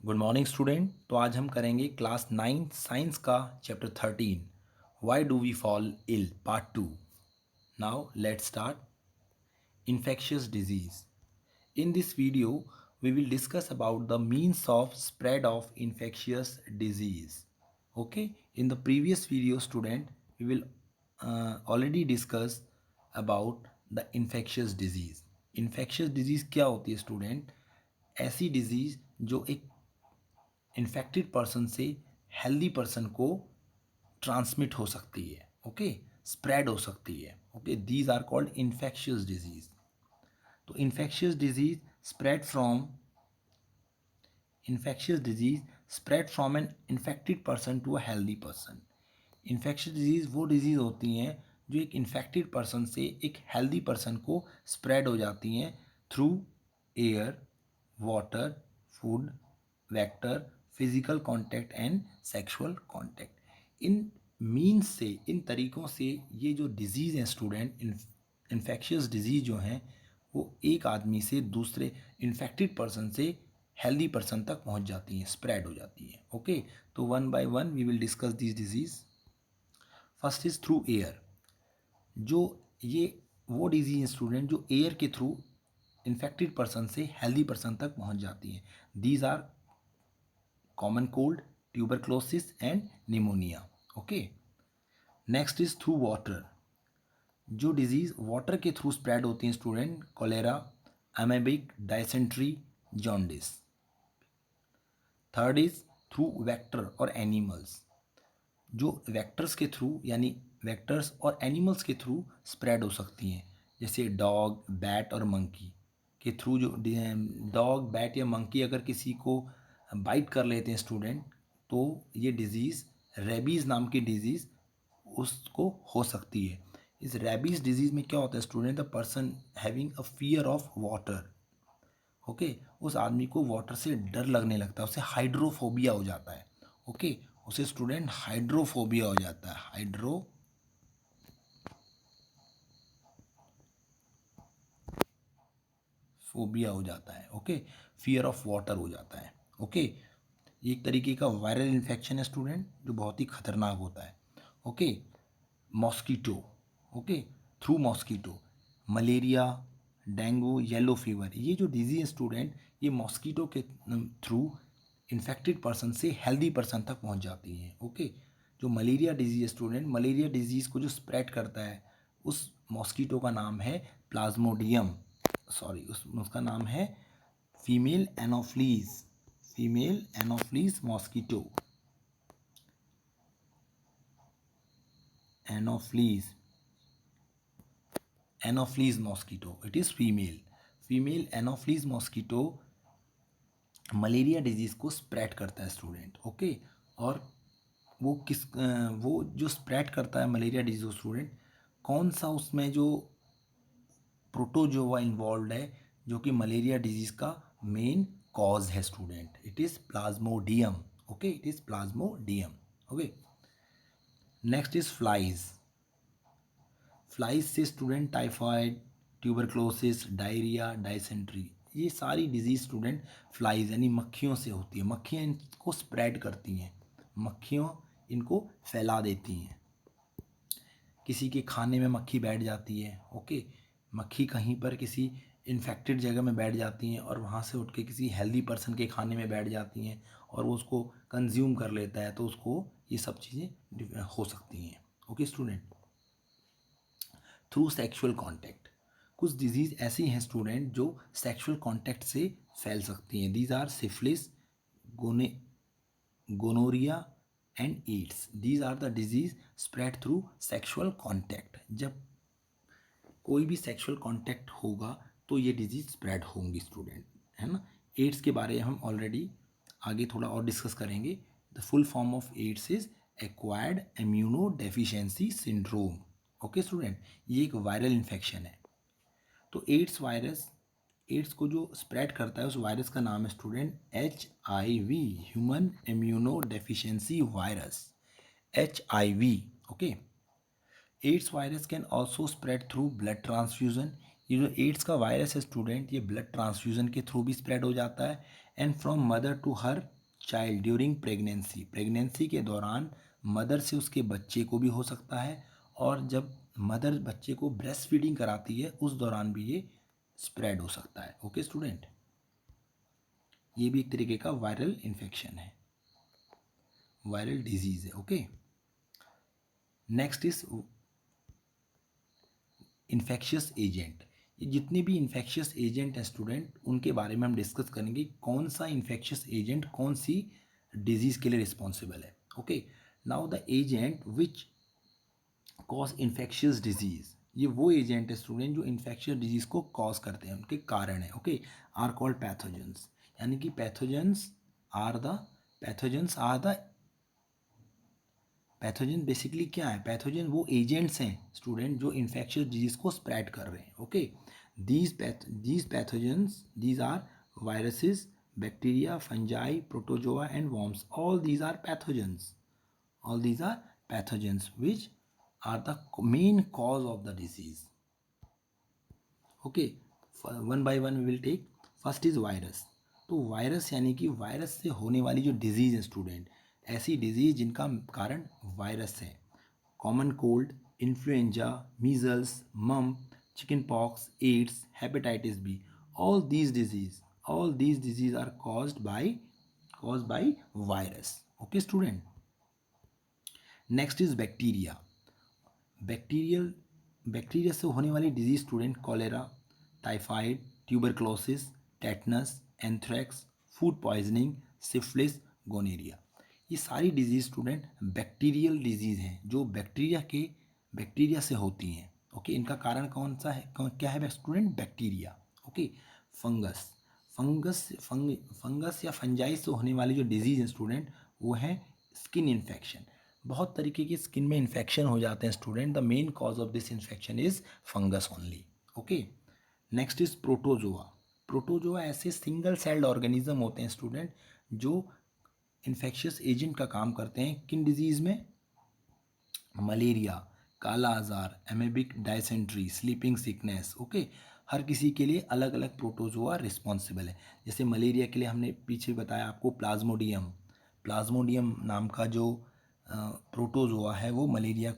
Good morning student. तो आज हम करेंगे क्लास 9 साइंस का chapter 13 why do we fall ill part 2। Now let's start. Infectious disease. In this video we will discuss about the means of spread of infectious disease. Okay, in the previous video student we will already discuss about the infectious disease. Infectious disease क्या होती है student? ऐसी disease जो एक infected person से healthy person को transmit हो सकती है। ओके, स्प्रेड हो सकती है। Okay, these are called infectious disease. तो infectious disease spread from infectious disease spread from an infected person to a healthy person. Infectious disease वो डिजीज होती हैं जो एक इन्फेक्टेड पर्सन से एक हेल्दी पर्सन को स्प्रेड हो जाती हैं through air, water, food, vector, physical contact and sexual contact. In means से, इन तरीक़ों से ये जो डिज़ीज़ हैं स्टूडेंट, इन्फेक्शियस डिज़ीज़ जो हैं वो एक आदमी से दूसरे इन्फेक्टेड पर्सन से हेल्दी पर्सन तक पहुंच जाती हैं, स्प्रेड हो जाती हैं। ओके, तो one by one we will discuss this disease. First is through air. जो ये वो डिजीज स्टूडेंट जो एयर के थ्रू इन्फेक्टेड पर्सन से हेल्दी पर्सन तक पहुंच जाती है। These are common cold, tuberculosis and pneumonia. Okay, next is through water. जो डिजीज वाटर के थ्रू स्प्रेड होती हैं student, cholera, amoebic, dysentery, jaundice. Third is through vector और एनिमल्स। जो वेक्टर्स के थ्रू यानी वेक्टर्स और एनिमल्स के थ्रू स्प्रेड हो सकती हैं, जैसे डॉग, बैट और मंकी के थ्रू। जो डॉग, बैट या मंकी अगर किसी को बाइट कर लेते हैं स्टूडेंट, तो ये डिज़ीज़, रेबीज़ नाम की डिज़ीज़ उसको हो सकती है। इस रेबीज़ डिज़ीज़ में क्या होता है student? The person having a fear of water. Okay, उस आदमी को वाटर से डर लगने लगता है, उसे हाइड्रोफोबिया हो जाता है। ओके, उसे स्टूडेंट हाइड्रोफोबिया हो जाता है, हाइड्रोफोबिया हो जाता है। ओके, फियर ऑफ वाटर हो जाता है। ओके, ये एक तरीके का वायरल इन्फेक्शन है स्टूडेंट जो बहुत ही खतरनाक होता है। Okay, mosquito. Okay, through mosquito, malaria, dengue, yellow fever, ये जो डिजीज स्टूडेंट ये मॉस्कीटो के थ्रू इन्फेक्टेड पर्सन से हेल्दी पर्सन तक पहुंच जाती हैं। ओके, जो malaria disease student, malaria disease को जो स्प्रेड करता है उस मॉस्कीटो का नाम है प्लाज्मोडियम, सॉरी उसका नाम है female Anopheles, female Anopheles mosquito, Anopheles, Anopheles mosquito, it is female, female Anopheles mosquito malaria disease को स्प्रेड करता है स्टूडेंट। ओके, और वो जो स्प्रेड करता है मलेरिया डिजीज स्टूडेंट, कौन सा उसमें जो प्रोटोजोआ इन्वॉल्व है जो कि मलेरिया डिजीज़ का मेन कॉज है student? It is plasmodium. Okay, it is plasmodium. Okay, next is flies. Flies से student typhoid, tuberculosis, diarrhoea, dysentery, ये सारी डिजीज स्टूडेंट फ्लाइज यानी मक्खियों से होती है। मक्खियाँ इनको स्प्रेड करती हैं, मक्खियों इनको फैला देती हैं। किसी के खाने में मक्खी बैठ जाती है। ओके, मक्खी कहीं पर किसी इन्फेक्टेड जगह में बैठ जाती हैं और वहाँ से उठ के किसी हेल्दी पर्सन के खाने में बैठ जाती हैं और वो उसको कंज्यूम कर लेता है, तो उसको ये सब चीज़ें हो सकती हैं। Okay student, through sexual contact, कुछ डिजीज़ ऐसी हैं स्टूडेंट जो सेक्सुअल कांटेक्ट से फैल सकती हैं। These are syphilis, gono gonorrhoea and AIDS. These are the disease spread through sexual contact. जब कोई भी सेक्सुअल कांटेक्ट होगा तो ये डिजीज स्प्रेड होंगी स्टूडेंट, है ना। एड्स के बारे में हम ऑलरेडी आगे थोड़ा और डिस्कस करेंगे। The full form of AIDS is acquired immuno deficiency syndrome. Okay student, ये एक वायरल इन्फेक्शन है। तो एड्स वायरस, एड्स को जो स्प्रेड करता है उस वायरस का नाम है student HIV, human immuno deficiency virus, HIV। Okay, AIDS virus can also spread through blood transfusion, ये जो एड्स का वायरस है स्टूडेंट, ये ब्लड ट्रांसफ्यूजन के थ्रू भी स्प्रेड हो जाता है and from mother to her child during pregnancy. Pregnancy के दौरान मदर से उसके बच्चे को भी हो सकता है, और जब मदर बच्चे को ब्रेस्ट फीडिंग कराती है उस दौरान भी ये स्प्रेड हो सकता है। ओके स्टूडेंट, ये भी एक तरीके का वायरल इन्फेक्शन है, वायरल डिजीज है। Okay, next is infectious agent. ये जितने भी इन्फेक्शियस एजेंट हैं स्टूडेंट, उनके बारे में हम डिस्कस करेंगे, कौन सा इन्फेक्शियस एजेंट कौन सी डिजीज़ के लिए रिस्पॉन्सिबल है। Okay, now the agent which cause infectious disease, ये वो एजेंट है स्टूडेंट जो इन्फेक्शियस डिजीज़ को कॉज करते हैं, उनके कारण है। ओके, आर कॉल्ड पैथोजेंस, यानी कि pathogens are the pathogen basically क्या है? पैथोजन वो एजेंट्स हैं स्टूडेंट जो इन्फेक्शियस डिजीज को स्प्रेड कर रहे हैं। Okay, these pathogens, these are viruses, bacteria, fungi, protozoa and worms, all these are pathogens, all these are pathogens which are the main cause of the disease. Okay, one by one we will take. First is virus. तो virus यानी कि virus से होने वाली जो disease है student, ऐसी disease जिनका कारण वायरस है, common cold, influenza, measles, mump, chicken pox, AIDS, hepatitis B, all these disease are caused by virus. Okay student, next is bacteria. Bacteria से होने वाली disease student, cholera, typhoid, tuberculosis, tetanus, anthrax, food poisoning, syphilis, gonorrhoea. ये सारी disease student bacterial disease हैं जो bacteria से होती हैं। ओके, इनका कारण कौन सा है, क्या है स्टूडेंट? बैक्टीरिया। ओके, फंगस या फंजाई से होने वाली जो डिजीज़ है स्टूडेंट, वो है स्किन इन्फेक्शन। बहुत तरीके के स्किन में इन्फेक्शन हो जाते हैं student, the main cause of this infection is fungus only. Okay, next is protozoa. Protozoa ऐसे सिंगल सेल्ड ऑर्गेनिज्म होते हैं स्टूडेंट जो इन्फेक्शियस एजेंट का काम करते हैं किन डिजीज़ में? Malaria, kala azar, amoebic dysentery, sleeping sickness. Okay, हर किसी के लिए अलग अलग प्रोटोजोआ रिस्पॉन्सिबल है। जैसे मलेरिया के लिए हमने पीछे बताया आपको प्लाज्मोडियम नाम का जो प्रोटोजोआ है वो मलेरिया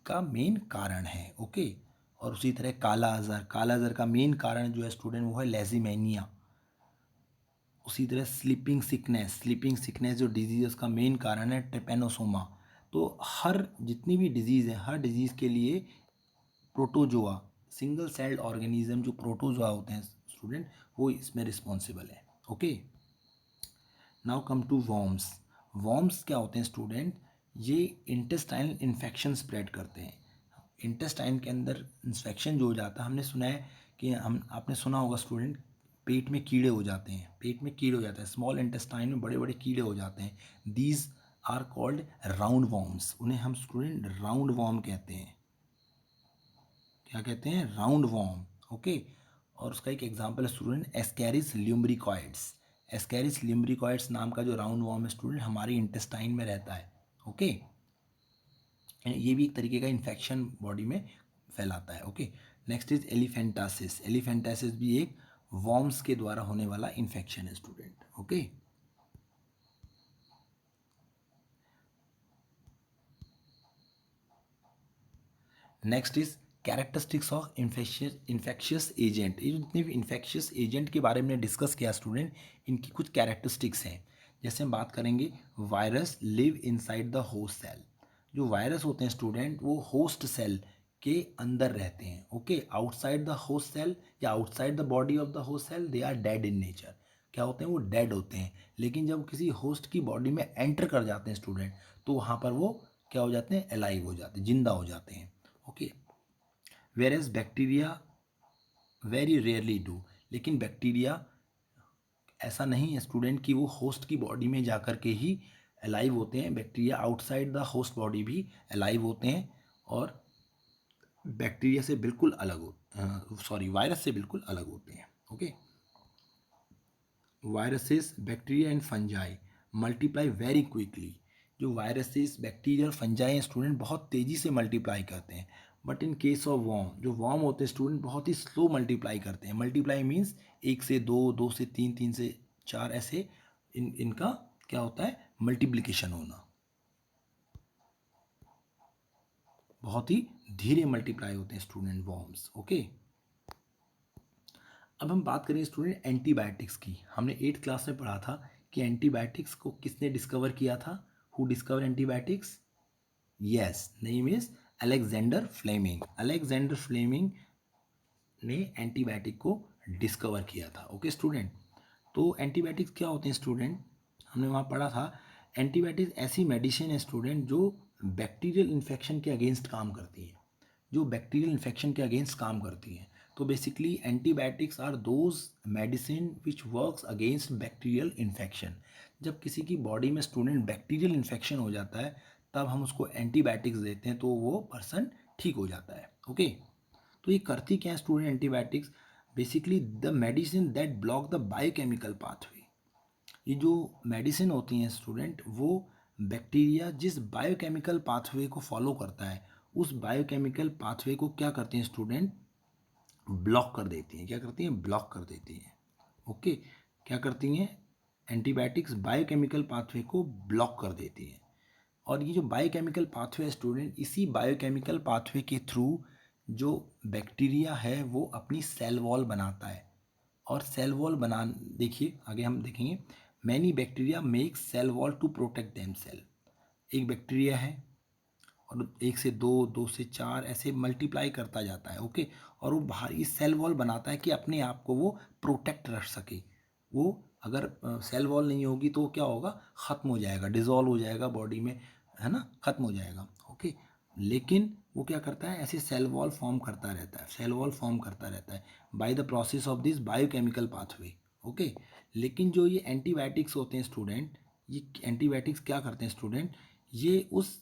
का मेन कारण है। ओके, और उसी तरह काला आजार का मेन कारण जो है स्टूडेंट वो है लेजीमेनिया। उसी तरह स्लीपिंग सिकनेस जो डिजीज़ उसका मेन कारण है ट्रिपेनोसोमा। तो हर जितनी भी डिजीज़ है, हर डिजीज़ के लिए प्रोटोजोआ, सिंगल सेल्ड ऑर्गेनिज्म जो प्रोटोजोआ होते हैं स्टूडेंट, वो इसमें रिस्पॉन्सिबल है। Okay, now come to worms क्या होते हैं स्टूडेंट? ये इंटेस्टाइनल इन्फेक्शन स्प्रेड करते हैं। इंटेस्टाइन के अंदर इन्फेक्शन जो हो जाता है, हमने सुना है कि आपने सुना होगा स्टूडेंट, पेट में कीड़े हो जाते हैं, स्मॉल इंटेस्टाइन में बड़े बड़े कीड़े हो जाते हैं। These are called round worms, उन्हें हम स्टूडेंट राउंड वॉर्म कहते हैं। क्या कहते हैं? Round warm. ओके, और उसका एक एग्जांपल है स्टूडेंट एस्कैरिस ल्यूम्ब्रिकॉइड्स। एस्कैरिस ल्यूम्ब्रिकॉइड्स नाम का जो राउंड वॉर्म है स्टूडेंट हमारी इंटेस्टाइन में रहता है। ओके, ये भी एक तरीके का इन्फेक्शन बॉडी में फैलाता है। ओके, नेक्स्ट इज एलिफेंटासिस भी एक वॉर्म्स के द्वारा होने वाला इन्फेक्शन है student. Okay, next is characteristics of infectious agent. ये जितने भी इन्फेक्शियस एजेंट के बारे में डिस्कस किया स्टूडेंट, इनकी कुछ कैरेक्टरिस्टिक्स हैं। जैसे हम बात करेंगे, virus live inside the host cell. जो वायरस होते हैं स्टूडेंट वो होस्ट सेल के अंदर रहते हैं। Okay, outside the host cell या outside the body of the host cell they are dead in nature. क्या होते हैं? वो डेड होते हैं। लेकिन जब किसी होस्ट की बॉडी में एंटर कर जाते हैं स्टूडेंट, तो वहाँ पर वो क्या हो जाते हैं? अलाइव हो जाते हैं, जिंदा हो जाते हैं। Okay, where as bacteria very rarely do. लेकिन बैक्टीरिया ऐसा नहीं है स्टूडेंट कि वो होस्ट की बॉडी में जाकर के ही अलाइव होते हैं। Bacteria outside the host body भी अलाइव होते हैं और बैक्टीरिया से बिल्कुल अलग वायरस से बिल्कुल अलग होते हैं। Okay, viruses, bacteria and fungi multiply very quickly. जो वायरसेस, बैक्टीरिया और फंजाई हैं स्टूडेंट बहुत तेज़ी से मल्टीप्लाई करते हैं। But in case of worm, जो वॉर्म होते हैं स्टूडेंट बहुत ही स्लो मल्टीप्लाई करते हैं। मल्टीप्लाई मीन्स 1 से 2, 2 से 3, 3 से 4, ऐसे इनका क्या होता है, मल्टीप्लिकेशन होना। बहुत ही धीरे मल्टीप्लाई होते हैं स्टूडेंट वॉर्म्स। ओके, अब हम बात करें स्टूडेंट एंटीबायोटिक्स की। हमने 8th क्लास में पढ़ा था कि एंटीबायोटिक्स को किसने डिस्कवर किया था। Who discover antibiotics? Yes, name is Alexander Fleming. Alexander Fleming ने एंटीबायोटिक को डिस्कवर किया था। ओके स्टूडेंट, तो एंटीबायोटिक्स क्या होते हैं स्टूडेंट? हमने वहाँ पढ़ा था एंटीबायोटिक्स ऐसी मेडिसिन है स्टूडेंट जो बैक्टीरियल इन्फेक्शन के अगेंस्ट काम करती है, जो बैक्टीरियल इन्फेक्शन के अगेंस्ट काम करती है। तो basically antibiotics are those medicine which works against bacterial infection. जब किसी की बॉडी में स्टूडेंट बैक्टीरियल इन्फेक्शन हो जाता है तब हम उसको एंटीबायोटिक्स देते हैं, तो वो पर्सन ठीक हो जाता है। ओके, तो ये करती क्या है student antibiotics? Basically the medicine that block the biochemical pathway. ये जो मेडिसिन होती हैं स्टूडेंट, वो बैक्टीरिया जिस बायोकेमिकल पाथवे को फॉलो करता है उस बायोकेमिकल पाथवे को क्या करते हैं स्टूडेंट? ब्लॉक कर देती हैं। क्या करती हैं? ब्लॉक कर देती हैं। ओके, क्या करती हैं? एंटीबायोटिक्स बायोकेमिकल पाथवे को ब्लॉक कर देती हैं। और ये जो बायोकेमिकल पाथवे है स्टूडेंट, इसी बायोकेमिकल पाथवे के थ्रू जो बैक्टीरिया है वो अपनी सेल वॉल बनाता है। और सेल वॉल बना, देखिए आगे हम देखेंगे, many bacteria make cell wall to protect them cell. एक बैक्टीरिया है और 1 से 2, 2 से 4 ऐसे मल्टीप्लाई करता जाता है। ओके, और वो बाहर ये सेल वॉल बनाता है कि अपने आप को वो प्रोटेक्ट रख सके। वो अगर सेल वॉल नहीं होगी तो क्या होगा? ख़त्म हो जाएगा, डिज़ोल्व हो जाएगा बॉडी में, है ना, ख़त्म हो जाएगा। ओके, लेकिन वो क्या करता है? ऐसे सेल वॉल फॉर्म करता रहता है, सेल वॉल फॉर्म करता रहता है by the process of this biochemical pathway. Okay, लेकिन जो ये एंटीबायोटिक्स होते हैं स्टूडेंट, ये एंटीबायोटिक्स क्या करते हैं स्टूडेंट? ये उस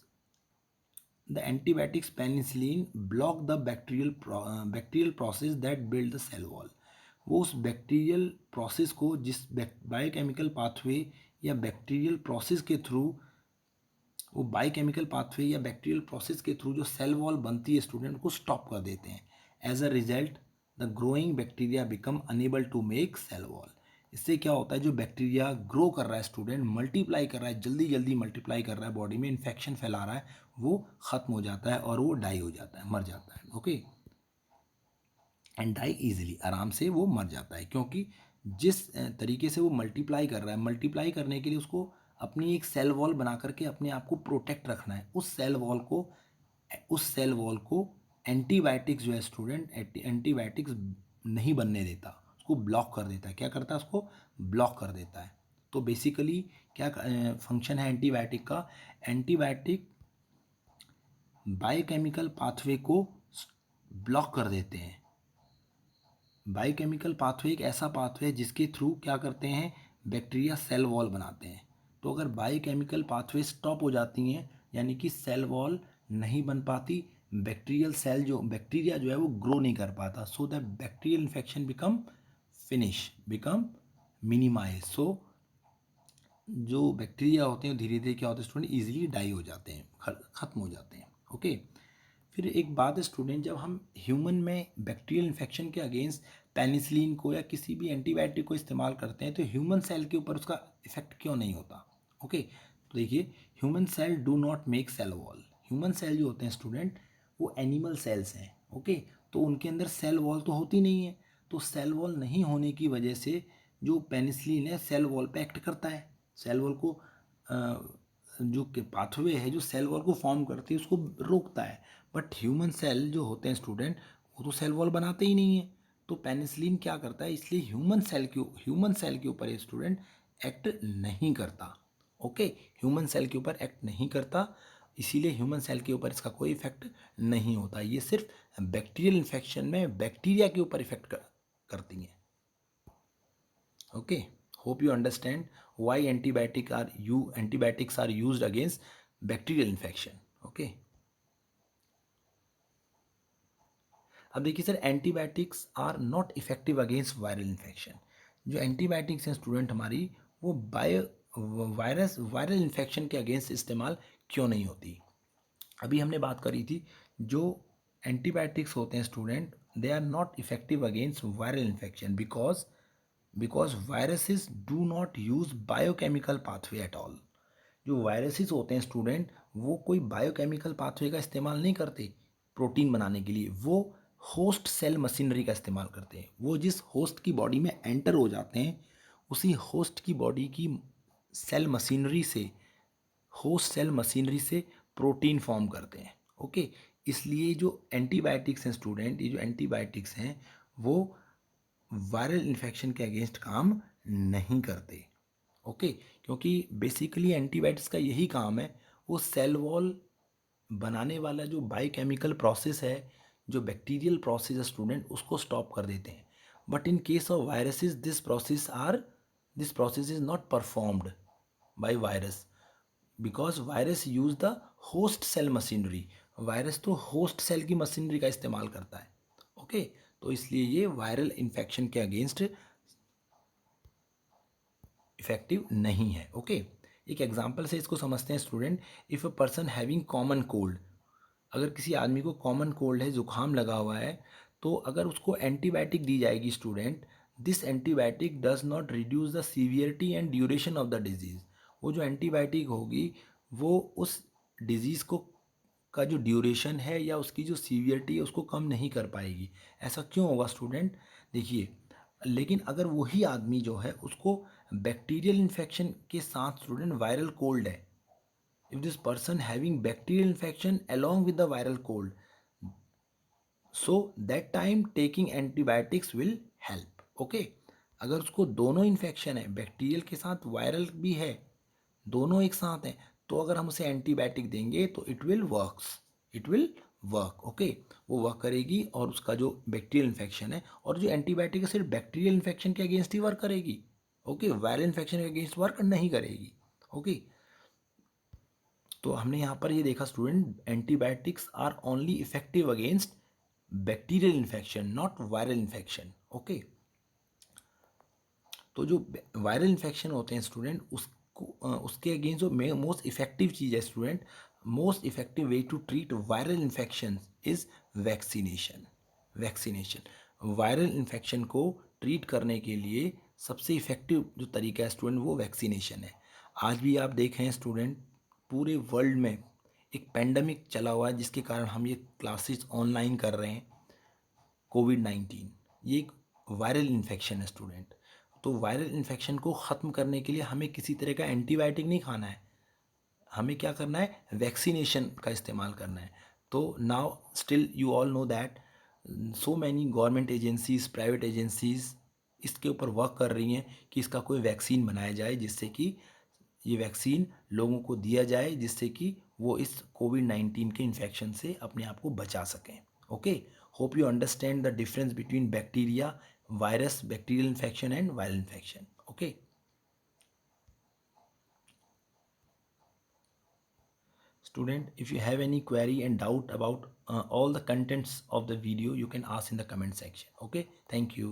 the antibiotics penicillin block the bacterial process that build the cell wall। वो उस बैक्टीरियल प्रोसेस को, जिस बायोकेमिकल पाथवे या बैक्टीरियल प्रोसेस के थ्रू, वो बायोकेमिकल पाथवे या बैक्टीरियल प्रोसेस के थ्रू जो सेल वॉल बनती है स्टूडेंट को स्टॉप कर देते हैं। As a result the growing bacteria become unable to make cell wall. इससे क्या होता है? जो बैक्टीरिया ग्रो कर रहा है स्टूडेंट, मल्टीप्लाई कर रहा है, जल्दी जल्दी मल्टीप्लाई कर रहा है, बॉडी में इन्फेक्शन फैला रहा है, वो ख़त्म हो जाता है और वो डाई हो जाता है, मर जाता है। ओके, एंड डाई ईजिली, आराम से वो मर जाता है, क्योंकि जिस तरीके से वो मल्टीप्लाई कर रहा है, मल्टीप्लाई करने के लिए उसको अपनी एक सेल वॉल बना करके अपने आप को प्रोटेक्ट रखना है। उस सेल वॉल को एंटीबायोटिक्स जो है स्टूडेंट, एंटीबायोटिक्स नहीं बनने देता, उसको ब्लॉक कर देता है। क्या करता है? उसको ब्लॉक कर देता है। तो बेसिकली क्या फंक्शन है एंटीबायोटिक का? एंटीबायोटिक बायोकेमिकल पाथवे को ब्लॉक कर देते हैं। बायोकेमिकल पाथवे एक ऐसा पाथवे है जिसके थ्रू क्या करते हैं? बैक्टीरिया सेल वॉल बनाते हैं। तो अगर बायोकेमिकल पाथवे स्टॉप हो जाती हैं, यानी कि सेल वॉल नहीं बन पाती, बैक्टीरिया जो है वो ग्रो नहीं कर पाता, so that bacterial infection become minimise. So जो बैक्टीरिया होते हैं धीरे धीरे क्या होते हैं स्टूडेंट? ईजिली डाई हो जाते हैं, ख़त्म हो जाते हैं। ओके, फिर एक बात है स्टूडेंट, जब हम ह्यूमन में बैक्टीरियल इन्फेक्शन के अगेंस्ट पेनिसिलिन को या किसी भी एंटीबायोटिक को इस्तेमाल करते हैं तो ह्यूमन सेल के ऊपर उसका इफेक्ट क्यों नहीं होता? ओके, तो देखिए, human cell do not make cell wall. Human cell जो होते हैं स्टूडेंट वो एनिमल सेल्स हैं। ओके, तो उनके अंदर सेल वॉल तो होती नहीं है, तो सेल वॉल नहीं होने की वजह से जो पेनिसिलिन है सेल वॉल पे एक्ट करता है। सेल वॉल को जो कि पाथवे है जो सेल वॉल को फॉर्म करती है उसको रोकता है। बट ह्यूमन सेल जो होते हैं स्टूडेंट वो तो सेल वॉल बनाते ही नहीं है, तो पेनिसिलिन क्या करता है? इसलिए ह्यूमन सेल के ऊपर ये स्टूडेंट एक्ट नहीं करता। ओके, ह्यूमन सेल के ऊपर एक्ट नहीं करता, इसीलिए ह्यूमन सेल के ऊपर इसका कोई इफेक्ट नहीं होता। ये सिर्फ बैक्टीरियल इन्फेक्शन में बैक्टीरिया के ऊपर इफेक्ट करती हैं। Okay, hope you understand why antibiotics are used against bacterial infection। okay, अब देखिए sir, antibiotics are not effective against viral infection. जो एंटीबायोटिक्स हैं स्टूडेंट हमारी, वो वायरल इन्फेक्शन के अगेंस्ट इस्तेमाल क्यों नहीं होती? अभी हमने बात करी थी जो एंटीबायोटिक्स होते हैं student, they are not effective against viral infection because viruses do not use biochemical pathway at all. जो वायरसेस होते हैं स्टूडेंट, वो कोई बायोकेमिकल पाथवे का इस्तेमाल नहीं करते प्रोटीन बनाने के लिए, वो होस्ट सेल मशीनरी का इस्तेमाल करते हैं। वो जिस होस्ट की बॉडी में एंटर हो जाते हैं, उसी होस्ट की बॉडी की सेल मशीनरी से होस्ट सेल मशीनरी से प्रोटीन फॉर्म करते हैं। ओके, इसलिए जो एंटीबायोटिक्स हैं स्टूडेंट, ये जो एंटीबायोटिक्स हैं वो वायरल इन्फेक्शन के अगेंस्ट काम नहीं करते। ओके, क्योंकि बेसिकली एंटीबायोटिक्स का यही काम है, वो सेल वॉल बनाने वाला जो बायोकेमिकल प्रोसेस है, जो बैक्टीरियल प्रोसेस है स्टूडेंट, उसको स्टॉप कर देते हैं। But in case of viruses this process is not performed by virus because virus use the host cell machinery. Virus तो होस्ट सेल की मशीनरी का इस्तेमाल करता है। ओके, तो इसलिए ये वायरल इन्फेक्शन के अगेंस्ट इफेक्टिव नहीं है। ओके, एक एग्जांपल से इसको समझते हैं student. If a person having common cold, अगर किसी आदमी को कॉमन कोल्ड है, जुकाम लगा हुआ है, तो अगर उसको एंटीबायोटिक दी जाएगी student, this antibiotic does not reduce the severity and duration of the disease. वो जो एंटीबायोटिक होगी वो उस डिजीज़ को का जो ड्यूरेशन है या उसकी जो सीवियरिटी है उसको कम नहीं कर पाएगी। ऐसा क्यों होगा स्टूडेंट? देखिए, लेकिन अगर वही आदमी जो है उसको बैक्टीरियल इन्फेक्शन के साथ स्टूडेंट वायरल कोल्ड है, if this person having bacterial infection along with the viral cold, so that time taking antibiotics will help. Okay, अगर उसको दोनों इन्फेक्शन है, बैक्टीरियल के साथ वायरल भी है, दोनों एक साथ हैं, तो अगर हम उसे एंटीबायोटिक देंगे तो इट विल वर्क। ओके, वो वर्क करेगी और उसका जो बैक्टीरियल इन्फेक्शन है, और जो एंटीबायोटिक है सिर्फ बैक्टीरियल इन्फेक्शन के अगेंस्ट ही वर्क करेगी। ओके, वायरल इन्फेक्शन के अगेंस्ट वर्क नहीं करेगी। ओके, तो हमने यहाँ पर ये देखा student, antibiotics are only effective against bacterial infection, not viral infection. Okay, तो जो वायरल इन्फेक्शन होते हैं स्टूडेंट, उसके अगेंस्ट जो मोस्ट इफेक्टिव चीज़ है student, most effective way to treat viral infection is vaccination. Viral infection को ट्रीट करने के लिए सबसे इफेक्टिव जो तरीका है स्टूडेंट, वो वैक्सीनेशन है। आज भी आप देख रहे हैं स्टूडेंट, पूरे वर्ल्ड में एक पेंडेमिक चला हुआ है जिसके कारण हम ये क्लासेस ऑनलाइन कर रहे हैं। कोविड-19 ये एक वायरल इन्फेक्शन है स्टूडेंट। तो वायरल इन्फेक्शन को ख़त्म करने के लिए हमें किसी तरह का एंटीबायोटिक नहीं खाना है, हमें क्या करना है, वैक्सीनेशन का इस्तेमाल करना है। तो now still you all know that so many government agencies, private agencies इसके ऊपर वर्क कर रही हैं कि इसका कोई वैक्सीन बनाया जाए, जिससे कि ये वैक्सीन लोगों को दिया जाए, जिससे कि वो इस कोविड-19 के इन्फेक्शन से अपने आप को बचा सकें। Okay, hope you understand the difference between bacteria, virus, bacterial infection and viral infection. Okay student, if you have any query and doubt about all the contents of the video, you can ask in the comment section. Okay, thank you.